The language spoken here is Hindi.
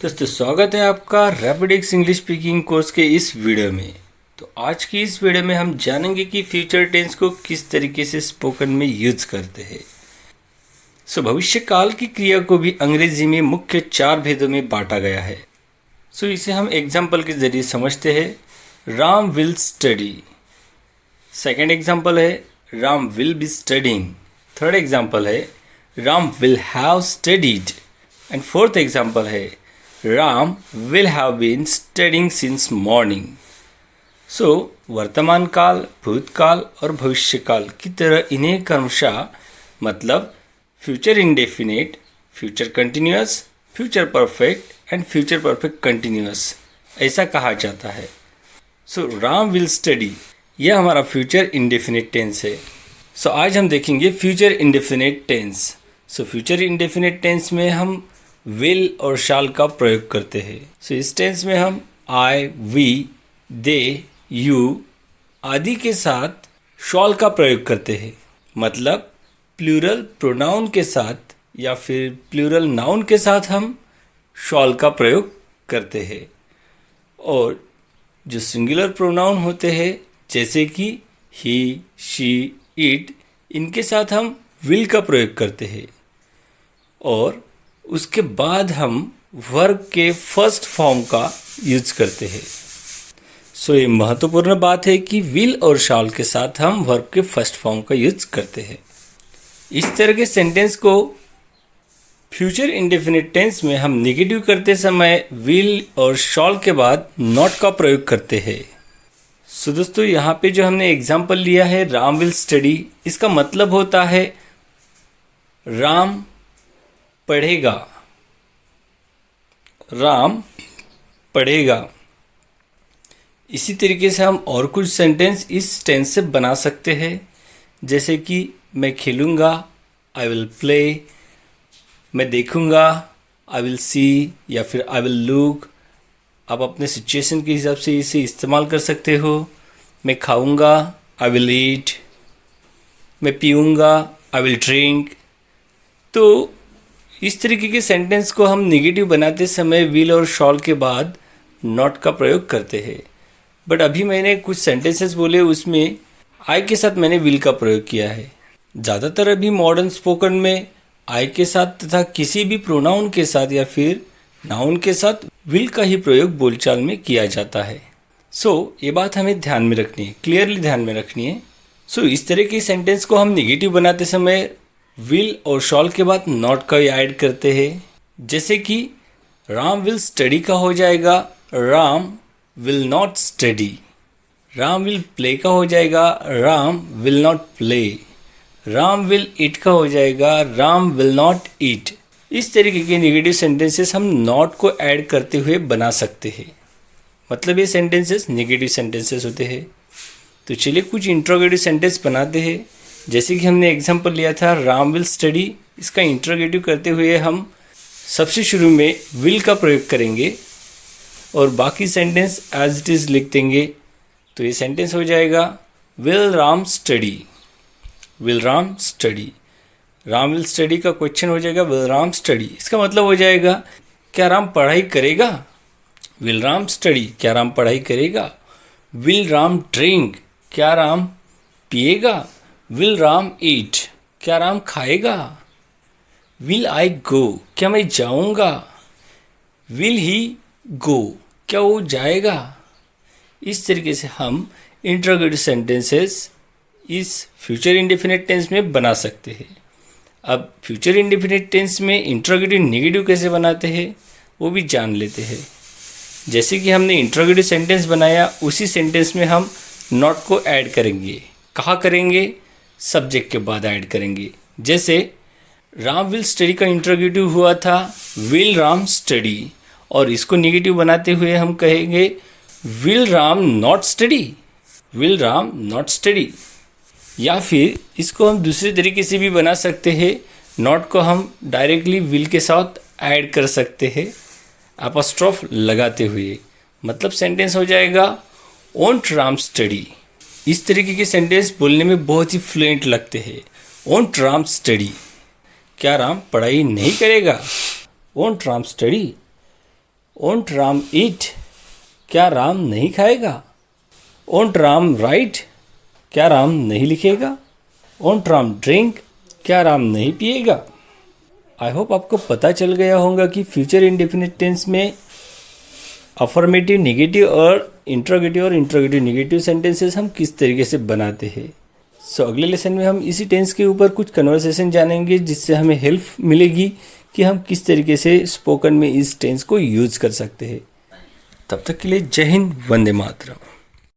दोस्तों स्वागत है आपका रैपिडिक्स इंग्लिश स्पीकिंग कोर्स के इस वीडियो में। तो आज की इस वीडियो में हम जानेंगे कि फ्यूचर टेंस को किस तरीके से स्पोकन में यूज करते हैं। भविष्य काल की क्रिया को भी अंग्रेजी में मुख्य 4 भेदों में बांटा गया है। इसे हम एग्जाम्पल के जरिए समझते हैं। Ram will study. Second example है Ram will be studying. Third example है Ram will have studied. And fourth example है Ram will have been studying since morning. वर्तमान काल, भूतकाल और भविष्य काल की तरह इन्हें क्रमशः मतलब future indefinite, future continuous, future perfect and future perfect continuous ऐसा कहा जाता है। राम विल स्टडी यह हमारा फ्यूचर इंडेफिनिट टेंस है। आज हम देखेंगे future indefinite tense. Future indefinite tense में हम विल और शाल का प्रयोग करते हैं। इस टेंस में हम आई, वी, दे, यू आदि के साथ शॉल का प्रयोग करते हैं। मतलब प्लूरल प्रोनाउन के साथ या फिर प्लूरल नाउन के साथ हम शॉल का प्रयोग करते हैं। और जो सिंगुलर प्रोनाउन होते हैं जैसे कि ही, शी, इट, इनके साथ हम विल का प्रयोग करते हैं। और उसके बाद हम वर्ब के फर्स्ट फॉर्म का यूज करते हैं। ये महत्वपूर्ण बात है कि विल और शाल के साथ हम वर्ब के फर्स्ट फॉर्म का यूज करते हैं। इस तरह के सेंटेंस को फ्यूचर इंडेफिनिट टेंस में हम नेगेटिव करते समय विल और शाल के बाद नॉट का प्रयोग करते हैं। दोस्तों यहाँ पे जो हमने एग्जाम्पल लिया है राम विल स्टडी, इसका मतलब होता है राम पढ़ेगा। राम पढ़ेगा। इसी तरीके से हम और कुछ सेंटेंस इस टेंस से बना सकते हैं, जैसे कि मैं खेलूँगा, आई विल प्ले, मैं देखूँगा, आई विल सी, या फिर आई विल लुक। आप अपने सिचुएशन के हिसाब से इसे इस्तेमाल कर सकते हो। मैं खाऊँगा, आई विल ईट, मैं पीऊँगा, आई विल ड्रिंक। तो इस तरीके के सेंटेंस को हम नेगेटिव बनाते समय विल और शॉल के बाद नॉट का प्रयोग करते हैं। बट अभी मैंने कुछ सेंटेंसेस बोले उसमें आई के साथ मैंने विल का प्रयोग किया है। ज़्यादातर अभी मॉडर्न स्पोकन में आई के साथ तथा किसी भी प्रोनाउन के साथ या फिर नाउन के साथ विल का ही प्रयोग बोलचाल में किया जाता है। ये बात हमें ध्यान में रखनी है, क्लियरली ध्यान में रखनी है। इस तरह के सेंटेंस को हम नेगेटिव बनाते समय विल और शॉल के बाद नॉट का ऐड करते हैं। जैसे कि राम विल स्टडी का हो जाएगा Ram will not study. Ram will play का हो जाएगा Ram will not play. Ram will eat का हो जाएगा राम विल नॉट ईट। इस तरीके के नेगेटिव सेंटेंसेस हम नॉट को ऐड करते हुए बना सकते हैं। मतलब ये सेंटेंसेस नेगेटिव सेंटेंसेस होते हैं। तो चलिए कुछ इंट्रोगेटिव सेंटेंस बनाते हैं। जैसे कि हमने एग्जाम्पल लिया था राम विल स्टडी, इसका इंट्रोगेटिव करते हुए हम सबसे शुरू में विल का प्रयोग करेंगे और बाकी सेंटेंस एज इट इज़ लिख देंगे। तो ये सेंटेंस हो जाएगा will Ram study. Will Ram study. Ram will study का क्वेश्चन हो जाएगा विल राम स्टडी। इसका मतलब हो जाएगा क्या राम पढ़ाई करेगा। विल राम स्टडी, क्या राम पढ़ाई करेगा। विल राम ड्रिंक, क्या राम पिएगा। विल राम ईट, क्या राम खाएगा। विल आई गो, क्या मैं जाऊंगा। विल ही गो, क्या वो जाएगा। इस तरीके से हम इंट्रोगेटिव सेंटेंसेस इस फ्यूचर इंडेफिनिट टेंस में बना सकते हैं। अब फ्यूचर इंडेफिनिट टेंस में इंट्रोगेटिव नेगेटिव कैसे बनाते हैं वो भी जान लेते हैं। जैसे कि हमने इंट्रोगेटिव सेंटेंस बनाया, उसी सेंटेंस में हम नॉट को ऐड करेंगे। कहाँ करेंगे? सब्जेक्ट के बाद ऐड करेंगे। जैसे राम विल स्टडी का इंट्रोगेटिव हुआ था विल राम स्टडी, और इसको नेगेटिव बनाते हुए हम कहेंगे will Ram not study. Will Ram not study. या फिर इसको हम दूसरे तरीके से भी बना सकते हैं। नॉट को हम डायरेक्टली विल के साथ ऐड कर सकते हैं अपॉस्ट्रोफ लगाते हुए। मतलब सेंटेंस हो जाएगा ओंट राम स्टडी। इस तरीके के सेंटेंस बोलने में बहुत ही फ्लुएंट लगते हैं। ओंट राम स्टडी, क्या राम पढ़ाई नहीं करेगा। वोंट राम स्टडी, ओंट राम ईट, क्या राम नहीं खाएगा? ओंट राम राइट, क्या राम नहीं लिखेगा? ओंट राम ड्रिंक, क्या राम नहीं पिएगा? आई होप आपको पता चल गया होगा कि फ्यूचर इंडेफिनिट टेंस में अफर्मेटिव नेगेटिव और इंट्रोगेटिव नेगेटिव सेंटेंसेस हम किस तरीके से बनाते हैं। सो अगले लेसन में हम इसी टेंस के ऊपर कुछ कन्वर्सेशन जानेंगे, जिससे हमें हेल्प मिलेगी कि हम किस तरीके से स्पोकन में इस टेंस को यूज़ कर सकते हैं। तब तक के लिए जय हिंद, वंदे मातरम।